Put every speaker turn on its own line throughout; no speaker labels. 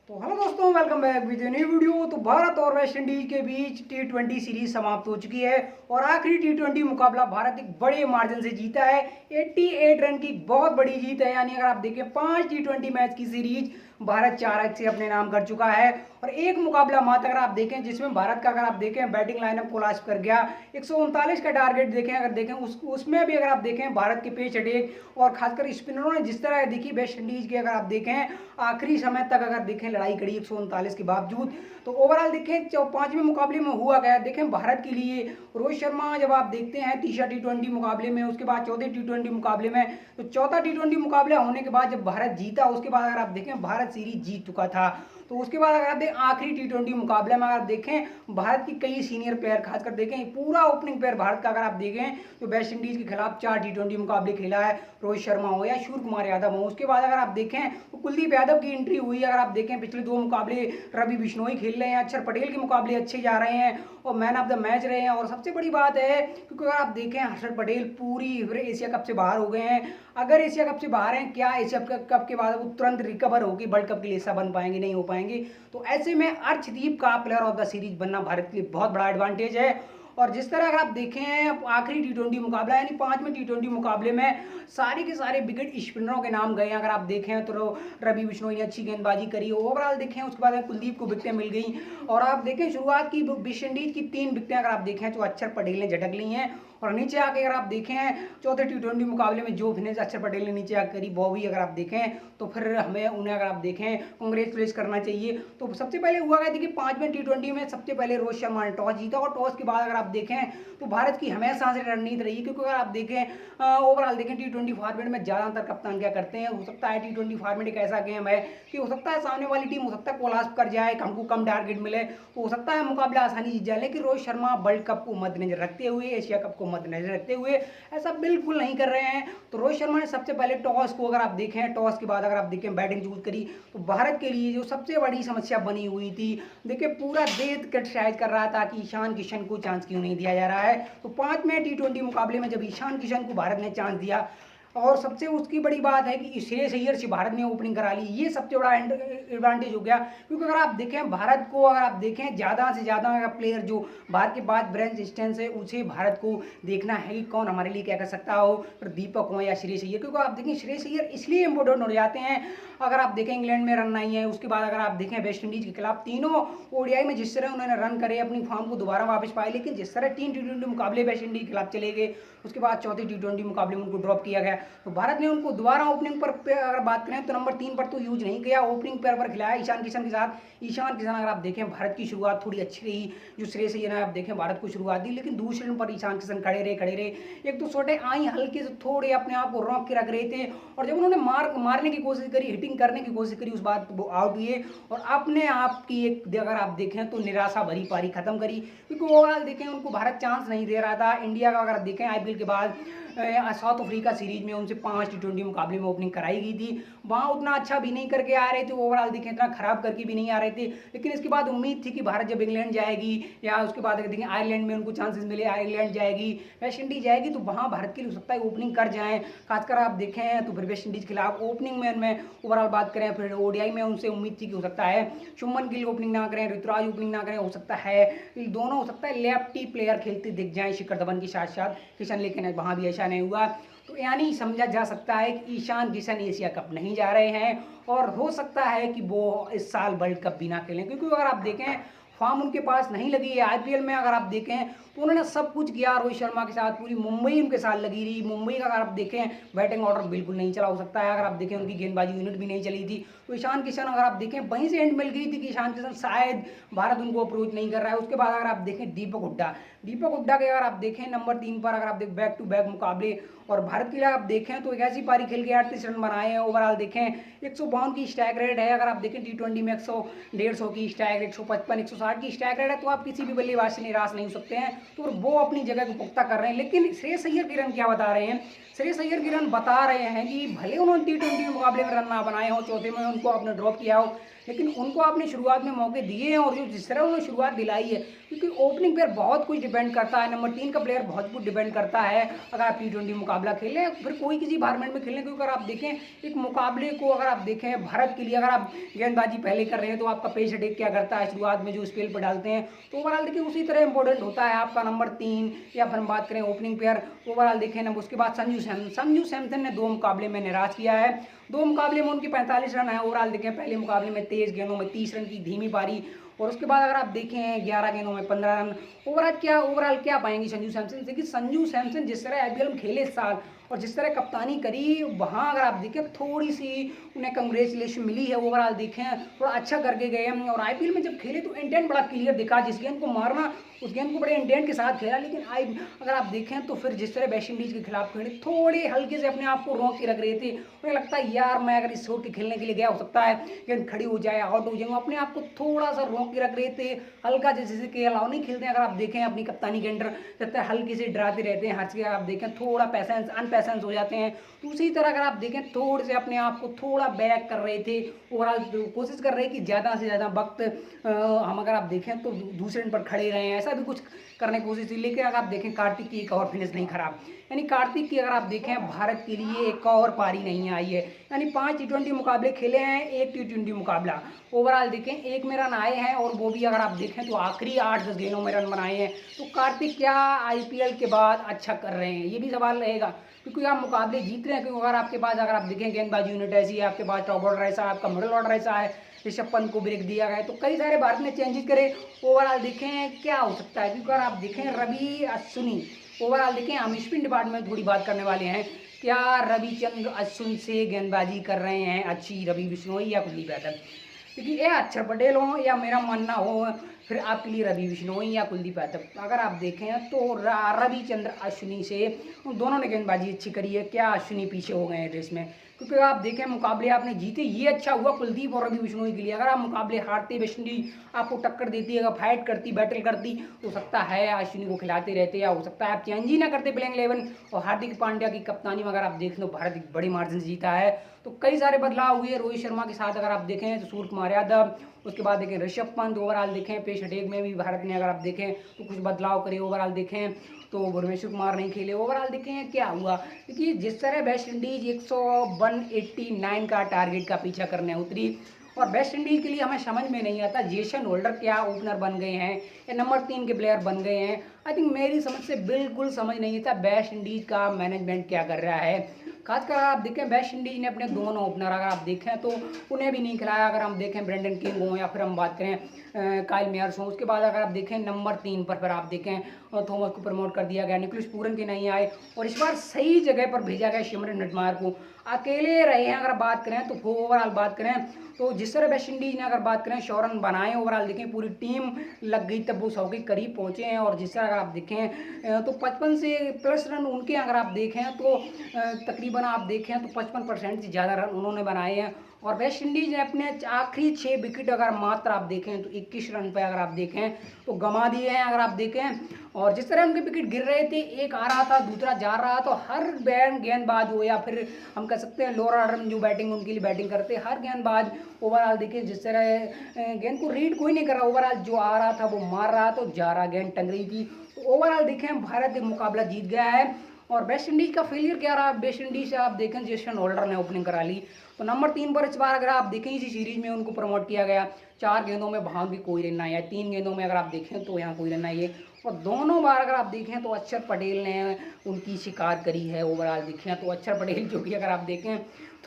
तो हेलो दोस्तों, welcome back with new video. तो भारत और वेस्ट इंडीज के बीच टी20 सीरीज समाप्त हो चुकी है और आखिरी टी20 मुकाबला भारत एक बड़े मार्जिन से जीता है। 88 रन की बहुत बड़ी जीत है। यानी अगर आप देखें 5 टी20 मैच की सीरीज भारत 4 अंक से अपने नाम कर चुका है। और एक मुकाबला मात्र अगर आप देखें जिसमें भारत का अगर आप देखें बैटिंग लाइनअप कोलैप्स कर गया। 139 का टारगेट देखें, अगर देखें उसमें भी अगर आप देखें भारत के पेस अटैक और खासकर स्पिनरों ने जिस तरह देखी वेस्ट इंडीज के, अगर आप देखें आखिरी समय तक अगर देखें लड़ाई कड़ी 139 के बावजूद। तो ओवरऑल देखें पांचवें मुकाबले में हुआ गया देखें भारत के लिए रोहित शर्मा जब आप देखते हैं तीसरा टी20 मुकाबले में, उसके बाद चौथे टी20 मुकाबले में, तो चौथा टी20 मुकाबला होने के बाद जब भारत जीता उसके बाद अगर आप देखें भारत सीरीज जीत चुका था। तो उसके बाद अगर आप देखें आखिरी टी20 मुकाबले में अगर देखें भारत की कई सीनियर प्लेयर खासकर देखें पूरा ओपनिंग प्लेयर भारत का अगर आप देखें तो वेस्ट इंडीज के खिलाफ 4 टी20 मुकाबले खेला है, रोहित शर्मा हो या सूर्य कुमार यादव हो। उसके बाद अगर आप देखें तो कुलदीप यादव की एंट्री हुई। अगर आप देखें पिछले 2 मुकाबले रवि बिश्नोई खेल रहे हैं, अक्षर पटेल के मुकाबले अच्छे जा रहे हैं और मैन ऑफ द मैच रहे हैं। और सबसे बड़ी बात है क्योंकि अगर आप देखें अक्षर पटेल पूरी एशिया कप से बाहर हो गए हैं। अगर एशिया कप से बाहर हैं, क्या एशिया कप के बाद वो तुरंत रिकवर होकर वर्ल्ड कप के लिए हिस्सा बन पाएंगे? नहीं हो पाएंगे। तो ऐसे में अर्शदीप का प्लेयर ऑफ द सीरीज बनना भारत के लिए बहुत बड़ा एडवांटेज है। और जिस तरह अगर आप देखें आखिरी टी20 मुकाबला यानी 5वें टी20 मुकाबले में सारे के सारे विकेट स्पिनरों के नाम गए। अगर आप देखें तो रवि बिश्नोई ने अच्छी गेंदबाजी करी, ओवरऑल देखें उसके बाद कुलदीप को विकेटें मिल गई। और आप देखें शुरुआत की वेस्ट इंडीज की 3 विकेटें अगर आप देखें तो अक्षर पटेल ने झटक ली हैं। और नीचे आके अगर आप देखें चौथे टी20 मुकाबले में जो फिनिश अक्षर पटेल ने नीचे आकर करी वो भी अगर आप देखें तो फिर हमें उन्हें अगर आप देखें कांग्रेचुलेट करना चाहिए। तो सबसे पहले हुआ गया देखिए 5वें टी20 में सबसे पहले रोहित शर्मा ने टॉस जीता और टॉस के बाद अगर आप देखें तो भारत की हमेशा से रणनीति रही, क्योंकि अगर आप देखें ओवरऑल देखें टी20 फॉर्मेट में ज़्यादातर कप्तान क्या करते हैं, हो सकता है टी20 फॉर्मेट एक ऐसा गेम है कि हो सकता है सामने वाली टीम हो सकता है कोलैप्स कर जाए, हमको कम टारगेट मिले, तो हो सकता है मुकाबला आसानी जीत जाए। लेकिन रोहित शर्मा वर्ल्ड कप को मद्देनजर रखते हुए, एशिया कप को मद्देनजर रखते हुए ऐसा बिल्कुल नहीं कर रहे हैं। तो रोहित शर्मा ने सबसे पहले टॉस को अगर आप देखें, टॉस के बाद अगर आप देखें बैटिंग चूज करी। तो भारत के लिए जो सबसे बड़ी समस्या बनी हुई थी देखिए पूरा देश क्रिटिसाइज कर रहा था कि ईशान किशन को चांस क्यों नहीं दिया जा रहा है। तो 5वें टी20 मुकाबले में जब ईशान किशन को भारत ने चांस दिया और सबसे उसकी बड़ी बात है कि श्रेयस अय्यर से भारत ने ओपनिंग करा ली, ये सबसे बड़ा एडवांटेज हो गया। क्योंकि अगर आप देखें भारत को अगर आप देखें ज़्यादा से ज़्यादा प्लेयर जो भारत के बाद ब्रेंच स्टेंस है उसे भारत को देखना है कि कौन हमारे लिए क्या कर सकता हो, फिर दीपक हो या श्रेयस अय्यर। क्योंकि आप देखें श्रेयस अय्यर इसलिए इंपॉर्टेंट हो जाते हैं, अगर आप देखें इंग्लैंड में रन नहीं है, उसके बाद अगर आप देखें वेस्ट इंडीज के खिलाफ तीनों ओडीआई में जिस तरह उन्होंने रन करे अपनी फॉर्म को दोबारा वापस पाए, लेकिन जिस तरह 3 टी20 मुकाबले वेस्ट इंडीज के खिलाफ चले गए उसके बाद चौथे टी20 मुकाबले में उनको ड्रॉप किया गया। तो भारत ने उनको दोबारा ओपनिंग पर अगर बात करें तो नंबर 3 पर तो यूज नहीं किया, ओपनिंग पेयर पर खिलाया ईशान किशन के साथ। ईशान किशन अगर आप देखें भारत की शुरुआत थोड़ी अच्छी रही, जो श्रेयस अय्यर ने आप देखें भारत को शुरुआत दी, लेकिन दूसरे नंबर पर ईशान किशन खड़े रहे। एक तो छोटे आई हल्के से थोड़े अपने आप को रोक के रख रहे थे और जब उन्होंने मारने की कोशिश करी, हिटिंग करने की कोशिश करी, उस बात वो आउट हुए और अपने आप की एक अगर आप देखें तो निराशा भरी पारी खत्म करी। क्योंकि ओवरऑल देखें उनको भारत चांस नहीं दे रहा था। इंडिया का अगर देखें आईपीएल के बाद साउथ अफ्रीका सीरीज में उनसे 5 टी20 मुकाबले में ओपनिंग कराई गई थी, वहाँ उतना अच्छा भी नहीं करके आ रहे थे, ओवरऑल देखें इतना खराब करके भी नहीं आ रहे थे। लेकिन इसके बाद उम्मीद थी कि भारत जब इंग्लैंड जाएगी या उसके बाद अगर देखें आयरलैंड में उनको चांसेस मिले, आयरलैंड जाएगी, वेस्ट इंडीज जाएगी, तो वहाँ भारत के लिए हो सकता है ओपनिंग कर जाएँ। खासकर आप देखें तो फिर वेस्ट इंडीज के खिलाफ ओपनिंग में ओवरऑल बात करें, फिर ओडीआई में उनसे उम्मीद थी कि हो सकता है शुभमन गिल ओपनिंग ना करें, ऋतुराज ओपनिंग ना करें, हो सकता है दोनों हो सकता है लेफ्टी प्लेयर खेलते दिख जाएं शिखर धवन के साथ साथ किशन, लेकिन वहाँ भी ऐसा नहीं हुआ। तो यानी समझा जा सकता है कि ईशान किशन एशिया कप नहीं जा रहे हैं और हो सकता है कि वो इस साल वर्ल्ड कप भी ना खेलें। क्योंकि अगर आप देखें फॉर्म उनके पास नहीं लगी है। आईपीएल में अगर आप देखें तो उन्होंने सब कुछ किया रोहित शर्मा के साथ, पूरी मुंबई उनके साथ लगी रही। मुंबई का अगर आप देखें बैटिंग ऑर्डर बिल्कुल नहीं चला, हो सकता है अगर आप देखें उनकी गेंदबाजी यूनिट भी नहीं चली थी। तो ईशान किशन अगर आप देखें वहीं से एंड मिल गई थी कि ईशान किशन शायद भारत उनको अप्रोच नहीं कर रहा है। उसके बाद अगर आप देखें दीपक हुड्डा के अगर आप देखें नंबर 3 पर अगर आप देखें बैक टू बैक मुकाबले और भारत के लिए आप देखें तो एक ऐसी पारी खेल के 38 रन बनाए हैं। ओवरऑल देखें 152 की स्ट्राइक रेट है, अगर आप देखें टी20 में 100-150 की स्ट्राइक रेट, 155-160 की स्ट्राइक रेट है, तो आप किसी भी बल्लेबाज से निराश नहीं हो सकते हैं। तो वो अपनी जगह को पुख्ता कर रहे हैं। लेकिन श्रेयस अय्यर के रन क्या बता रहे हैं, श्रेयस अय्यर की रन बता रहे हैं कि भले उन्होंने T20 मुकाबले में रन ना बनाए हो, चौथे में उनको आपने ड्रॉप किया हो, लेकिन उनको आपने शुरुआत में मौके दिए हैं और जो जिस तरह उन्होंने शुरुआत दिलाई है, क्योंकि ओपनिंग प्लेयर बहुत कुछ डिपेंड करता है, नंबर 3 का प्लेयर बहुत कुछ डिपेंड करता है अगर आप T20 मुकाबला खेलें, फिर कोई किसी फॉर्मेट में खेलें। क्योंकि अगर आप देखें एक मुकाबले को, अगर आप देखें भारत के लिए, अगर आप गेंदबाजी पहले कर रहे हैं तो आपका पेस अटैक क्या करता है शुरुआत में जो स्पेल पर डालते हैं, तो ओवरऑल देखिए उसी तरह इंपॉर्टेंट होता है आपका नंबर 3। या फिर हम बात करें ओपनिंग प्लेयर, ओवरऑल देखें ना, उसके बाद संजू सैमसन ने 2 मुकाबले में निराश किया है। 2 मुकाबले में उनके 45 रन है। ओवरऑल देखें पहले मुकाबले में 23 गेंदों में 30 रन की धीमी पारी, और उसके बाद अगर आप देखें 11 गेंदों में 15 रन। ओवरऑल क्या पाएंगे संजू सैमसन से, कि संजू सैमसन जिस तरह आईपीएल में खेले इस साल और जिस तरह कप्तानी करी, वहाँ अगर आप देखें थोड़ी सी उन्हें कंग्रेचुलेशन मिली है। ओवरऑल देखें थोड़ा अच्छा करके गए हैं, और आईपीएल में जब खेले तो इंटेंट बड़ा क्लियर दिखा, जिस गेंद को मारना उस गेंद को बड़े इंटेंट के साथ खेला। लेकिन अगर आप देखें तो फिर जिस तरह वेस्ट इंडीज के खिलाफ खेले, थोड़े हल्के से अपने आप को रोक के रख रहे थे। उन्हें लगता है यार मैं अगर इस शॉट के खेलने के लिए गया, हो सकता है गेंद खड़ी हो जाए, आउट हो जाऊंगा, अपने आप को थोड़ा सा रोक के रख रहे थे हल्का, जैसे कि अलाउ नहीं खेलते हैं। अगर आप देखें अपनी कप्तानी के अंडर जब तक हल्के से डराते रहते हैं हर चीज़, आप देखें थोड़ा अनपैसेंस हो जाते हैं। तो उसी तरह अगर आप देखें थोड़े से अपने आप को थोड़ा बैक कर रहे थे। ओवरऑल कोशिश कर रहे हैं कि ज़्यादा से ज़्यादा वक्त हम अगर आप देखें तो दूसरे रन पर खड़े रहे हैं, ऐसा भी कुछ करने की कोशिश थी। लेकिन अगर आप देखें कार्तिक की एक और फिनिश नहीं खराब, यानी कार्तिक की अगर आप देखें भारत के लिए एक और पारी नहीं आई है। यानी 5 T20 मुकाबले खेले हैं, 1 T20 मुकाबला। ओवरऑल देखें 1 में रन आए हैं, और वो भी अगर आप देखें तो आखिरी 8-10 गेंदों में रन बनाए हैं। तो कार्तिक क्या आईपीएल के बाद अच्छा कर रहे हैं, ये भी सवाल रहेगा, क्योंकि आप मुकाबले जीत रहे हैं। क्योंकि अगर आपके पास, अगर आप देखें गेंदबाजी यूनिट ऐसी है, आपके पास टॉप ऑर्डर ऐसा है, आपका मिडिल ऑर्डर ऐसा है, ऋषभ पंत को ब्रेक दिया गया है, तो कई सारे भारत ने चेंजेस करे। ओवरऑल देखें क्या हो सकता है, क्योंकि अगर आप देखें रवि अश्विनी, ओवरऑल देखें हम स्पिन डिपार्टमेंट में थोड़ी बात करने वाले हैं। क्या रविचंद्र अश्विन से गेंदबाजी कर रहे हैं अच्छी रवि बिश्नोई या कुलदीप यादव, क्योंकि ये अक्षर पटेल हो या मेरा मानना हो फिर आपके लिए रवि बिश्नोई या कुलदीप यादव। अगर आप देखें तो रविचंद्र अश्विनी से दोनों ने गेंदबाजी अच्छी करी है। क्या अश्विनी पीछे हो गए हैं रेस में, क्योंकि आप देखें मुकाबले आपने जीते, ये अच्छा हुआ कुलदीप और रवि बिश्नोई के लिए। अगर आप मुकाबले हारते, वेस्ट इंडीज आपको टक्कर देती, अगर फाइट करती, बैटल करती, तो हो सकता है अश्विनी को खिलाते रहते, या हो सकता है आप चेंज ही ना करते प्लेइंग 11। और हार्दिक पांड्या की कप्तानी में अगर आप देखें तो भारत एक बड़ी मार्जिन से जीता है। तो कई सारे बदलाव हुए रोहित शर्मा के साथ, अगर आप देखें तो सूर्य कुमार यादव, उसके बाद देखें ऋषभ पंत। ओवरऑल देखें पेस अटैक में भी भारत ने अगर आप देखें तो कुछ बदलाव करे। ओवरऑल देखें तो भुवनेश्वर कुमार नहीं खेले। ओवरऑल देखें क्या हुआ, क्योंकि जिस तरह वेस्ट इंडीज 189 का टारगेट का पीछा करने उतरी, और वेस्ट इंडीज के लिए हमें समझ में नहीं आता जेसन होल्डर क्या ओपनर बन गए हैं या नंबर 3 के प्लेयर बन गए हैं। आई थिंक मेरी समझ से बिल्कुल समझ नहीं आता वेस्ट इंडीज का मैनेजमेंट क्या कर रहा है। खासकर अगर आप देखें वेस्ट इंडीज ने अपने दोनों ओपनर अगर आप देखें तो उन्हें भी नहीं खिलाया। अगर हम देखें ब्रेंडन किंग हो या फिर हम बात करें काइल मेयर्स हो, उसके बाद अगर आप देखें नंबर 3 पर फिर आप देखें थॉमस को प्रमोट कर दिया गया, निकोलस पूरन के नहीं आए, और इस बार सही जगह पर भेजा गया शिमरन नेटमायर को। अकेले रहे हैं अगर बात करें तो ओवरऑल बात करें तो जिस तरह वेस्ट इंडीज ने अगर बात करें 100 रन बनाए, ओवरऑल देखें पूरी टीम लग गई तब वो 100 के करीब पहुंचे हैं। और जिस तरह अगर आप देखें तो 55 से प्लस रन उनके अगर आप देखें तो तकरीबन आप देखें तो 55% से ज़्यादा रन उन्होंने बनाए हैं। और वेस्ट इंडीज ने अपने आखिरी 6 विकेट अगर मात्र आप देखें तो 21 रन पे अगर आप देखें तो गंवा दिए हैं अगर आप देखें। और जिस तरह उनके विकेट गिर रहे थे, एक आ रहा था दूसरा जा रहा, तो हर गेंदबाज हो या फिर हम कह सकते हैं लोअर ऑर्डर में जो बैटिंग उनके लिए बैटिंग करते, हर गेंदबाज ओवरऑल देखिए जिस तरह गेंद को रीड कोई नहीं कर रहा, ओवरऑल जो आ रहा था वो मार रहा, तो जा रहा गेंद टंग रही थी। तो ओवरऑल देखें भारत एक मुकाबला जीत गया है। और वेस्ट इंडीज का फेलियर क्या रहा, वेस्ट इंडीज से आप देखें जेसन होल्डर ने ओपनिंग करा ली, तो नंबर 3 पर इस बार अगर आप देखें इसी सीरीज में उनको प्रमोट किया गया। 4 गेंदों में वहाँ भी कोई रन नहीं आया, 3 गेंदों में अगर आप देखें तो यहाँ कोई रन नहीं है। और दोनों बार अगर आप देखें तो अक्षर पटेल ने उनकी शिकार करी है। ओवरऑल देखें तो अक्षर पटेल जो कि अगर आप देखें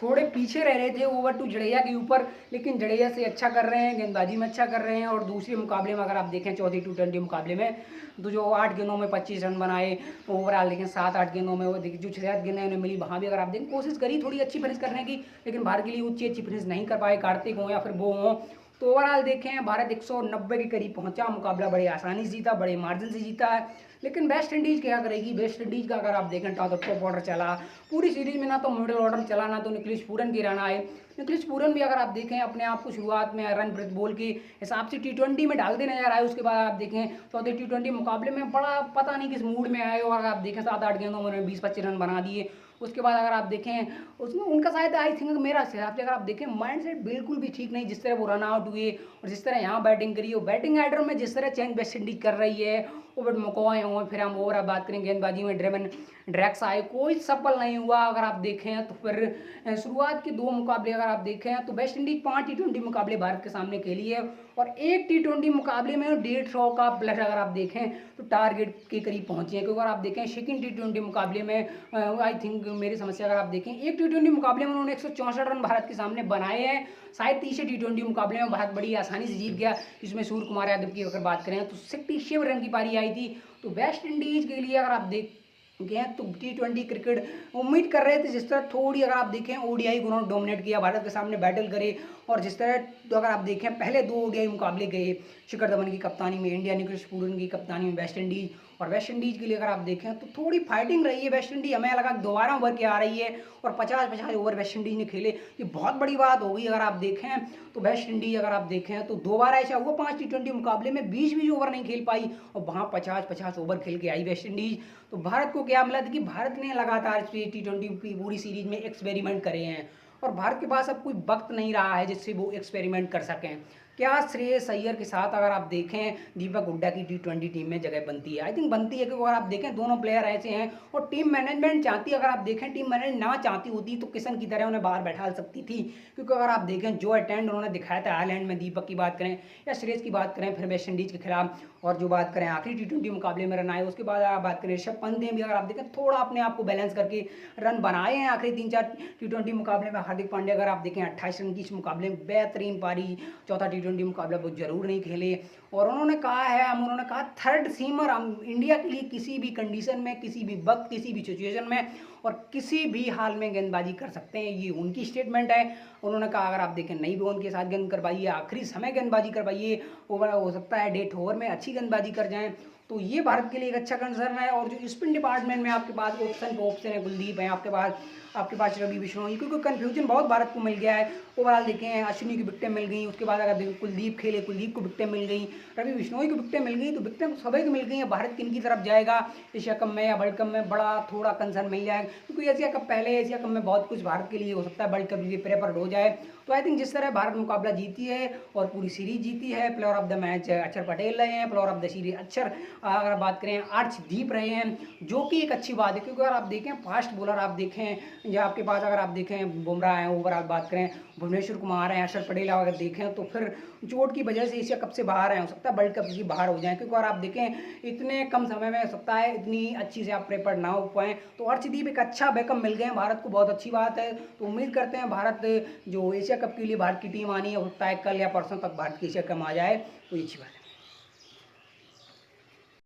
थोड़े पीछे रह रहे थे ओवर टू जडेजा के ऊपर, लेकिन जडेजा से अच्छा कर रहे हैं, गेंदबाजी में अच्छा कर रहे हैं। और दूसरे मुकाबले में अगर आप देखें चौथी T20 मुकाबले में तो जो 8 गेंदों में 25 रन बनाए, ओवरऑल देखें 7-8 गेंदों में वो देखिए जो 6 गेंदें उन्हें मिली, वहाँ भी अगर आप देखें कोशिश करी थोड़ी अच्छी फिनिश करने की, लेकिन भारत के लिए अच्छी फिनिश नहीं कर पाए, कार्तिक हो या फिर वो हों। तो ओवरऑल देखें भारत 190 के करीब पहुंचा, मुकाबला बड़े आसानी से जीता, बड़े मार्जिन से जीता है। लेकिन वेस्ट इंडीज़ क्या करेगी, वेस्ट इंडीज़ का अगर आप देखें तो टॉप ऑर्डर चला पूरी सीरीज में, ना तो मिडिल ऑर्डर चला, ना तो निकोलस पूरन की रन आए। निकोलस पूरन भी अगर आप देखें अपने आप को शुरुआत में रन प्रति बॉल के हिसाब से T20 में डालते नजर आए, उसके बाद आप देखें चौथे T20 मुकाबले में बड़ा पता नहीं किस मूड में आए, और अगर आप देखें 7-8 गेंदों में 20-25 रन बना दिए। उसके बाद अगर आप देखें उसमें उनका शायद आई थिंक मेरा हिसाब से अगर आप देखें माइंड सेट बिल्कुल भी ठीक नहीं, जिस तरह वो रन आउट हुए और जिस तरह यहाँ बैटिंग करी, वो बैटिंग आर्डर में जिस तरह चेंज वेस्ट इंडीज कर रही है, ओवर मकॉय हुए, फिर हम ओवर बात करें गेंदबाजी में ड्रेमन ड्रैक्स आए, कोई सफल नहीं हुआ। अगर आप देखें तो फिर शुरुआत के 2 मुकाबले अगर आप देखें तो वेस्ट इंडीज 5 टी20 मुकाबले भारत के सामने खेली है और एक टी20 मुकाबले में 150 का प्लस अगर आप देखें तो टारगेट के करीब पहुंचे हैं। क्योंकि अगर आप देखें सेकंड टी20 मुकाबले में आई थिंक मेरी समस्या अगर आप देखें एक टी20 मुकाबले में उन्होंने 164 रन भारत के सामने बनाए हैं। शायद तीसरे टी20 मुकाबले में भारत बड़ी आसानी से जीत गया, जिसमें सूर्य कुमार यादव की अगर बात करें तो 67 रन की पारी आई थी। तो वेस्ट इंडीज के लिए अगर आप देख गए तो टी20 क्रिकेट उम्मीद कर रहे थे, जिस तरह थोड़ी अगर आप देखें ओडीआई को उन्होंने डोमिनेट किया, भारत के सामने बैटल करे और जिस तरह तो अगर आप देखें पहले 2 ओडीआई मुकाबले गए शिखर धवन की कप्तानी में, इंडिया ने क्रिस पूरन की कप्तानी में वेस्ट इंडीज, और वेस्ट इंडीज के लिए अगर आप देखें तो थोड़ी फाइटिंग रही है। वेस्ट इंडीज हमें लगा दोबारा उभर के आ रही है और 50-50 ओवर वेस्ट इंडीज ने खेले, ये बहुत बड़ी बात हो गई। अगर आप देखें तो वेस्ट इंडीज अगर आप देखें तो 2 बार ऐसा हुआ 5 टी20 मुकाबले में 20-20 ओवर नहीं खेल पाई और वहाँ 50-50 ओवर खेल के आई वेस्ट इंडीज। तो भारत को क्या मिला था कि भारत ने लगातार टी20 की पूरी सीरीज में एक्सपेरिमेंट करे हैं और भारत के पास अब कोई वक्त नहीं रहा है जिससे वो एक्सपेरिमेंट कर सकें। क्या श्रेयस अय्यर के साथ अगर आप देखें दीपक हुड्डा की टी20 टीम में जगह बनती है? आई थिंक बनती है, क्योंकि अगर आप देखें दोनों प्लेयर ऐसे हैं और टीम मैनेजमेंट चाहती है, अगर आप देखें टीम मैनेजमेंट ना चाहती होती तो किशन की तरह उन्हें बाहर बैठा सकती थी। क्योंकि अगर आप देखें जो अटेंड उन्होंने दिखाया था आयरलैंड में, दीपक की बात करें या श्रेयस की बात करें, फिर वेस्ट इंडीज के खिलाफ, और जो बात करें आखिरी टी20 मुकाबले में रन आए, उसके बाद आप बात करें ऋषभ पंत ने भी अगर आप देखें थोड़ा अपने आप को बैलेंस करके रन बनाए हैं आखिरी 3-4 टी20 मुकाबले में। हार्दिक पांड्या अगर आप देखें 28 रन की इस मुकाबले में बेहतरीन पारी, चौथा टी20 मुकाबला वो जरूर नहीं खेले और उन्होंने कहा है, उन्होंने कहा थर्ड सीमर हम इंडिया के लिए किसी भी कंडीशन में, किसी भी वक्त, किसी भी सिचुएशन में और किसी भी हाल में गेंदबाजी कर सकते हैं, ये उनकी स्टेटमेंट है। उन्होंने कहा अगर आप देखें नई बॉल के साथ गेंद करवाइए, आखिरी समय गेंदबाजी करवाइए, ओवर हो सकता है डेथ ओवर में अच्छी गेंदबाजी कर जाएं। तो ये भारत के लिए एक अच्छा कंसर्न है। और जो स्पिन डिपार्टमेंट में आपके पास ऑप्शन है, कुलदीप है आपके पास रवि बिश्नोई, क्योंकि कन्फ्यूजन बहुत भारत को मिल गया है। ओवरऑल देखें अश्विनी की विकेटें मिल गई, उसके बाद अगर देखें कुलदीप खेले, कुलदीप को विकेटें मिल गई, रवि बिश्नोई की विकेटें मिल गई, तो विकेटें सभी को मिल गई हैं। भारत किन की तरफ जाएगा एशिया कप में या वर्ल्ड कप में, बड़ा थोड़ा कंसर्न मिल जाएगा, क्योंकि एशिया कप पहले एशिया कप में बहुत कुछ भारत के लिए हो सकता है, वर्ल्ड कप के लिए प्रेफर्ड हो जाए। तो आई थिंक जिस तरह भारत मुकाबला जीती है और पूरी सीरीज जीती है, प्लेयर ऑफ द मैच अक्षर पटेल रहे हैं, प्लेयर ऑफ द सीरीज अक्षर अगर बात करें अर्शदीप रहे हैं, जो कि एक अच्छी बात है। क्योंकि अगर आप देखें फास्ट बॉलर आप देखें या आपके पास अगर आप देखें बुमराह हैं, ओवरऑल बात करें भुवनेश्वर कुमार हैं, अक्षर पटेल अगर देखें तो फिर चोट की वजह से एशिया कप से बाहर हैं, हो सकता है वर्ल्ड कप की बाहर हो जाएं। क्योंकि अगर आप देखें इतने कम समय में हो सकता है इतनी अच्छी से आप प्रेपर ना हो पाएँ। तो अर्शदीप एक अच्छा बैकअप मिल गए हैं भारत को, बहुत अच्छी बात है। तो उम्मीद करते हैं भारत जो एशिया कप के लिए भारत की टीम आनी है, हो सकता है कल या परसों तक भारत की एशिया कप आ जाए, तो ये अच्छी बात है।